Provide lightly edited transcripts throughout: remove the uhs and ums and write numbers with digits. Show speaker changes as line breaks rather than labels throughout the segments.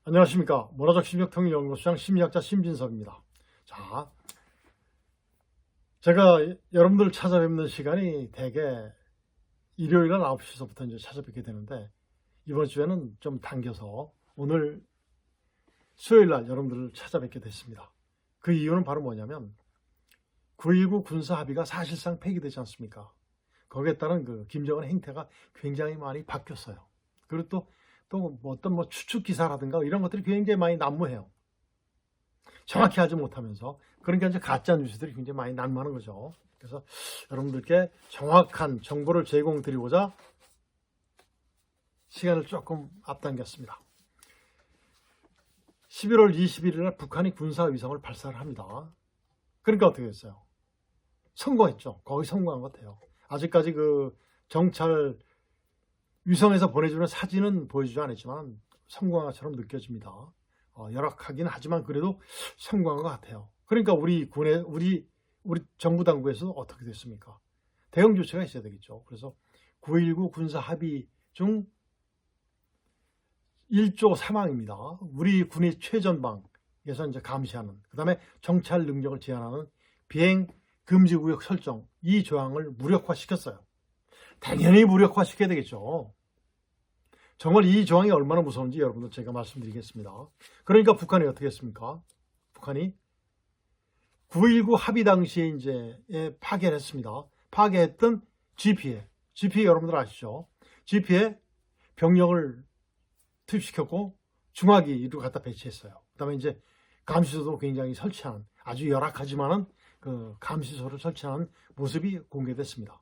안녕하십니까. 문화적 심리학통일연구소장 심리학자 신빈섭입니다. 자, 제가 여러분들 찾아뵙는 시간이 대개 일요일 날 9시서부터 이제 찾아뵙게 되는데, 이번 주에는 좀 당겨서 오늘 수요일 날 여러분들을 찾아뵙게 됐습니다. 그 이유는 바로 뭐냐면 9.19 군사 합의가 사실상 폐기되지 않습니까? 거기에 따른 그 김정은 행태가 굉장히 많이 바뀌었어요. 그리고 또 어떤 추측 기사라든가 이런 것들이 굉장히 많이 난무해요. 정확히 하지 못하면서. 그러니까 이제 가짜 뉴스들이 굉장히 많이 난무하는 거죠. 그래서 여러분들께 정확한 정보를 제공드리고자 시간을 조금 앞당겼습니다. 11월 21일 날 북한이 군사위성을 발사를 합니다. 그러니까 어떻게 됐어요? 성공했죠. 거의 성공한 것 같아요. 아직까지 그 정찰 위성에서 보내주는 사진은 보여주지 않았지만 성공한 것처럼 느껴집니다. 열악하긴 하지만 그래도 성공한 것 같아요. 그러니까 우리 정부 당국에서 어떻게 됐습니까? 대응 조치가 있어야 되겠죠. 그래서 9.19 군사 합의 중 1조 3항입니다. 우리 군의 최전방에서 이제 감시하는, 그 다음에 정찰 능력을 제한하는 비행 금지 구역 설정, 이 조항을 무력화시켰어요. 당연히 무력화시켜야 되겠죠. 정말 이 조항이 얼마나 무서운지 여러분들 제가 말씀드리겠습니다. 그러니까 북한이 어떻게 했습니까? 북한이 9.19 합의 당시에 이제 파괴를 했습니다. 파괴했던 GPA 여러분들 아시죠? GPA에 병력을 투입시켰고 중화기를 갖다 배치했어요. 그 다음에 이제 감시소도 굉장히 설치하는, 아주 열악하지만은 그 감시소를 설치하는 모습이 공개됐습니다.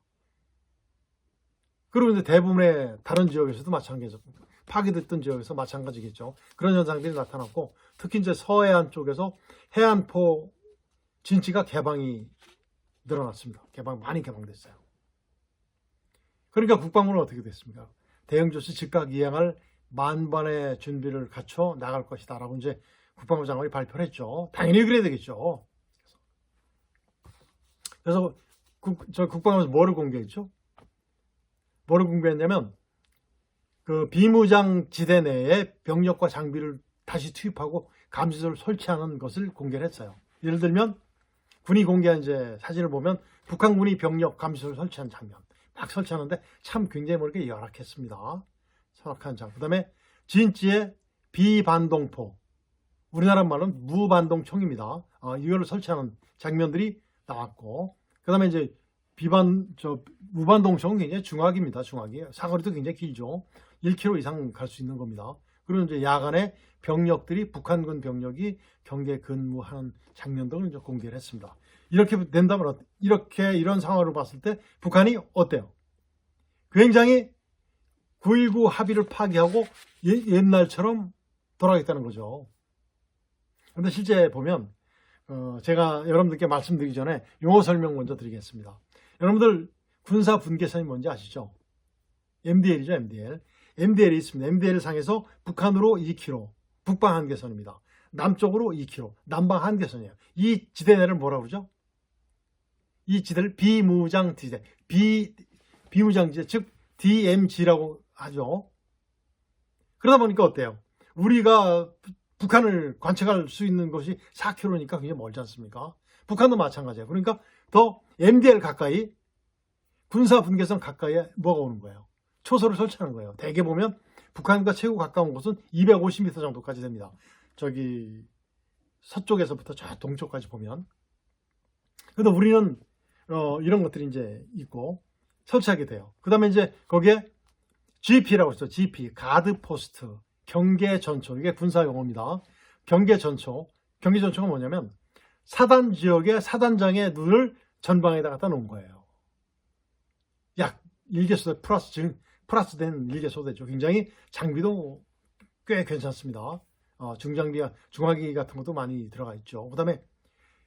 그리고 이제 대부분의 다른 지역에서도 마찬가지죠. 파괴됐던 지역에서 마찬가지겠죠. 그런 현상들이 나타났고, 특히 이제 서해안 쪽에서 해안포 진지가 개방이 늘어났습니다. 많이 개방됐어요. 그러니까 국방부는 어떻게 됐습니까? 대응 조치 즉각 이행할 만반의 준비를 갖춰 나갈 것이다라고 이제 국방부 장관이 발표를 했죠. 당연히 그래야 되겠죠. 그래서 국방부에서 뭐를 공개했죠? 뭐를 공개했냐면 그 비무장 지대 내에 병력과 장비를 다시 투입하고 감시소를 설치하는 것을 공개를 했어요. 예를 들면 군이 공개한 이제 사진을 보면 북한군이 병력 감시소를 설치한 장면, 막 설치하는데 참 굉장히 모르게 열악했습니다. 설악한 장. 그 다음에 진지의 비반동포, 우리나라 말은 무반동총입니다. 이걸 설치하는 장면들이 나왔고, 그 다음에 이제 무반동총은 굉장히 중화기입니다. 중화기. 사거리도 굉장히 길죠. 1km 이상 갈 수 있는 겁니다. 그리고 이제 야간에 병력들이, 북한군 병력이 경계 근무하는 장면들을 이제 공개를 했습니다. 이렇게 된다면, 이런 상황으로 봤을 때 북한이 어때요? 굉장히 9.19 합의를 파기하고 옛날처럼 돌아가겠다는 거죠. 그런데 실제 보면 제가 여러분들께 말씀드리기 전에 용어 설명 먼저 드리겠습니다. 여러분들 군사 분계선이 뭔지 아시죠? MDL이죠, MDL. MDL이 있습니다. MDL 상에서 북한으로 2km, 북방 한계선입니다. 남쪽으로 2km, 남방 한계선이에요. 이 지대 내를 뭐라고 그러죠? 이 지대를 비무장 지대, 비무장 지대, 즉 DMZ라고 하죠. 그러다 보니까 어때요? 우리가 북한을 관측할 수 있는 것이 4km니까 굉장히 멀지 않습니까? 북한도 마찬가지예요. 그러니까 더 MDL 가까이, 군사 분계선 가까이에 뭐가 오는 거예요? 초소를 설치하는 거예요. 대개 보면 북한과 최고 가까운 곳은 250m 정도까지 됩니다. 저기 서쪽에서부터 저 동쪽까지 보면. 그런데 우리는 이런 것들이 이제 있고 설치하게 돼요. 그 다음에 이제 거기에 GP라고 있어요. GP, 가드 포스트, 경계 전초. 이게 군사 용어입니다. 경계 전초가 뭐냐면 사단 지역의 사단장의 눈을 전방에다 갖다 놓은 거예요. 약 1개소대 플러스된 1개소대죠. 굉장히 장비도 꽤 괜찮습니다. 중화기 같은 것도 많이 들어가 있죠. 그 다음에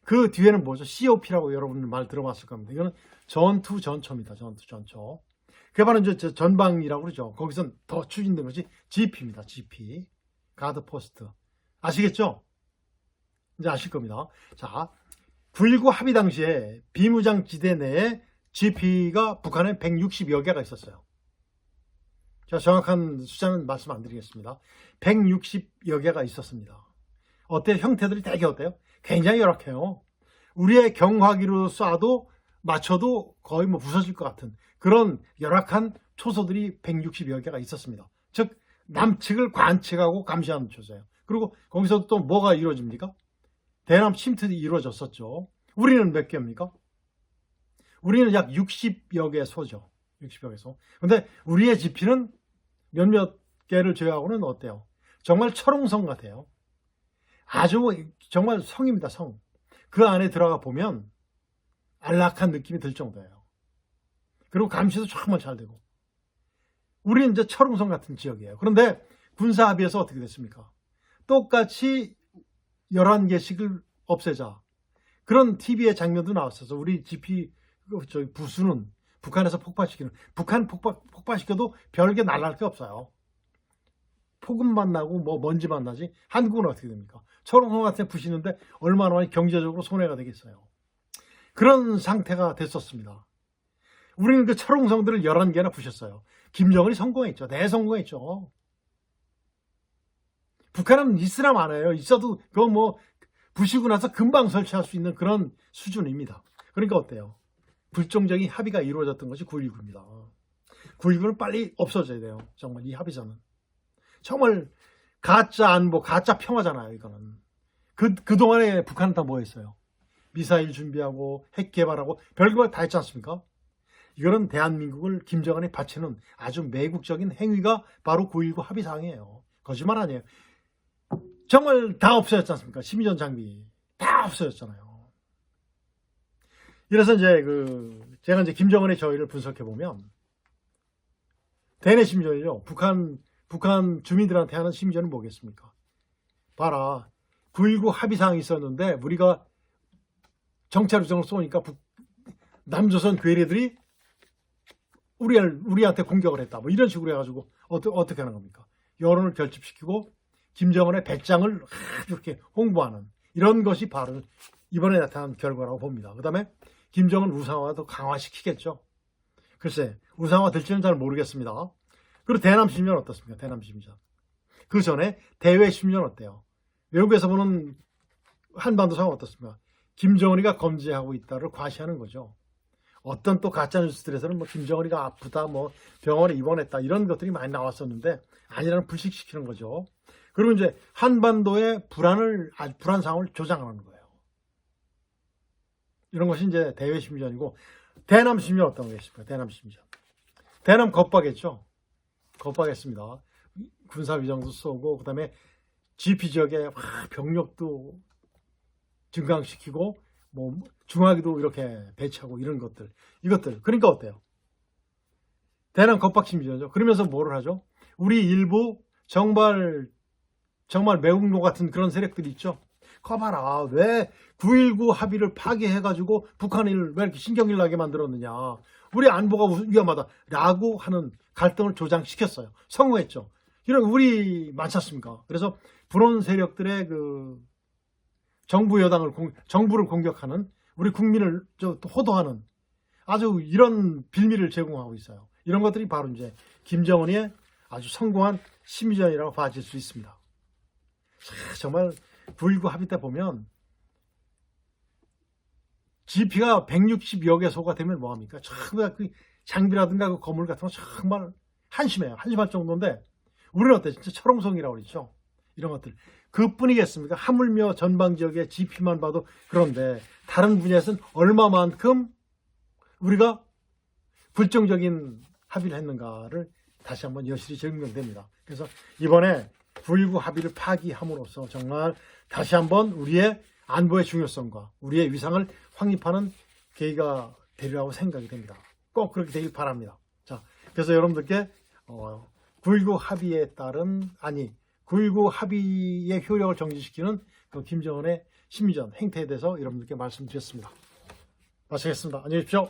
그 뒤에는 뭐죠? COP라고 여러분 말 들어봤을 겁니다. 이거는 전투 전초입니다. 전투 전초. 그게 바로 이제 전방이라고 그러죠. 거기선 더 추진된 것이 GP입니다. GP. 가드 포스트. 아시겠죠? 이제 아실 겁니다. 자, 9.19 합의 당시에 비무장 지대 내에 GP가 북한에 160여 개가 있었어요. 제가 정확한 숫자는 말씀 안 드리겠습니다. 160여 개가 있었습니다. 어때요? 형태들이 되게 어때요? 굉장히 열악해요. 우리의 경화기로 쏴도 맞춰도 거의 뭐 부서질 것 같은 그런 열악한 초소들이 160여 개가 있었습니다. 즉 남측을 관측하고 감시하는 초소예요. 그리고 거기서 또 뭐가 이루어집니까? 대남 침투도 이루어졌었죠. 우리는 몇 개입니까? 우리는 약 60여 개 소죠. 60여 개 소. 근데 우리의 지피는 몇몇 개를 제외하고는 어때요? 정말 철옹성 같아요. 아주 정말 성입니다, 성. 그 안에 들어가 보면 안락한 느낌이 들 정도예요. 그리고 감시도 정말 잘 되고. 우리는 이제 철옹성 같은 지역이에요. 그런데 군사합의에서 어떻게 됐습니까? 똑같이 11개씩을 없애자. 그런 TV의 장면도 나왔어서 우리 GP 부수는 북한에서 폭발시키는, 북한 폭발시켜도 별게 날아갈 게 없어요. 폭음만 나고 뭐 먼지만 나지. 한국은 어떻게 됩니까? 철옹성 같은 데 부시는데 얼마나 많이 경제적으로 손해가 되겠어요. 그런 상태가 됐었습니다. 우리는 그 철옹성들을 11개나 부셨어요. 김정은이 성공했죠. 대성공했죠. 북한은 있으나 마나요. 있어도 그거 뭐 부시고 나서 금방 설치할 수 있는 그런 수준입니다. 그러니까 어때요? 불정적인 합의가 이루어졌던 것이 9.19입니다. 9.19는 빨리 없어져야 돼요. 정말 이 합의서는. 정말 가짜 안보, 가짜 평화잖아요. 이거는. 그동안에 북한은 다 뭐 했어요? 미사일 준비하고 핵 개발하고 별거 다 했지 않습니까? 이거는 대한민국을 김정은이 바치는 아주 매국적인 행위가 바로 9.19 합의사항이에요. 거짓말 아니에요. 정말 다 없어졌지 않습니까? 심의전 장비 다 없어졌잖아요. 이래서 이제 제가 이제 김정은의 저희를 분석해 보면 대내 심의전이죠. 북한 주민들한테 하는 심의전은 뭐겠습니까? 봐라. 9.19 합의사항이 있었는데 우리가 정찰우정을 쏘니까 남조선 괴뢰들이 우리한테 공격을 했다. 뭐 이런 식으로 해가지고 어떻게 하는 겁니까? 여론을 결집시키고 김정은의 배짱을 이렇게 홍보하는 이런 것이 바로 이번에 나타난 결과라고 봅니다. 그 다음에 김정은 우상화도 강화시키겠죠. 글쎄 우상화 될지는 잘 모르겠습니다. 그리고 대남 심리전 어떻습니까? 대남 심리전. 그 전에 대외 심리전 어때요? 외국에서 보는 한반도 상황 어떻습니까? 김정은이가 검지하고 있다를 과시하는 거죠. 어떤 또 가짜 뉴스들에서는 뭐 김정은이가 아프다, 뭐 병원에 입원했다 이런 것들이 많이 나왔었는데 아니라는 불식시키는 거죠. 그리고 이제 한반도의 불안 상황을 조장하는 거예요. 이런 것이 이제 대외 심리전이고 대남 심리전 어떤 거겠습니까? 대남 심리전. 대남 겁박했죠. 겁박했습니다. 군사 위정도 쏘고 그다음에 GP 지역에 병력도 증강시키고 뭐 중화기도 이렇게 배치하고 이런 것들 이것들 그러니까 어때요? 대남 겁박 심리전이죠. 그러면서 뭐를 하죠? 우리 일부 정말 매국노 같은 그런 세력들이 있죠. 거봐라 왜 9.19 합의를 파기해가지고 북한을 왜 이렇게 신경질 나게 만들었느냐. 우리 안보가 위험하다 라고 하는 갈등을 조장시켰어요. 성공했죠. 이런 우리 많지 않습니까? 그래서 불온 세력들의 정부를 공격하는 우리 국민을 호도하는 아주 이런 빌미를 제공하고 있어요. 이런 것들이 바로 이제 김정은의 아주 성공한 심리전이라고 봐질 수 있습니다. 정말 9.19 합의 때 보면 GP가 160여 개 소가 되면 뭐합니까? 정말 그 장비라든가 그 건물 같은 거 정말 한심해요. 한심할 정도인데 우리는 어때? 진짜 철옹성이라고 그러죠. 이런 것들. 그뿐이겠습니까? 하물며 전방 지역의 GP만 봐도 그런데 다른 분야에서는 얼마만큼 우리가 불정적인 합의를 했는가를 다시 한번 여실히 증명됩니다. 그래서 이번에 9.19 합의를 파기함으로써 정말 다시 한번 우리의 안보의 중요성과 우리의 위상을 확립하는 계기가 되리라고 생각이 됩니다. 꼭 그렇게 되길 바랍니다. 자, 그래서 여러분들께 9.19 합의에 따른 9.19 합의의 효력을 정지시키는 그 김정은의 심리전 행태에 대해서 여러분들께 말씀드렸습니다. 마치겠습니다. 안녕히 계십시오.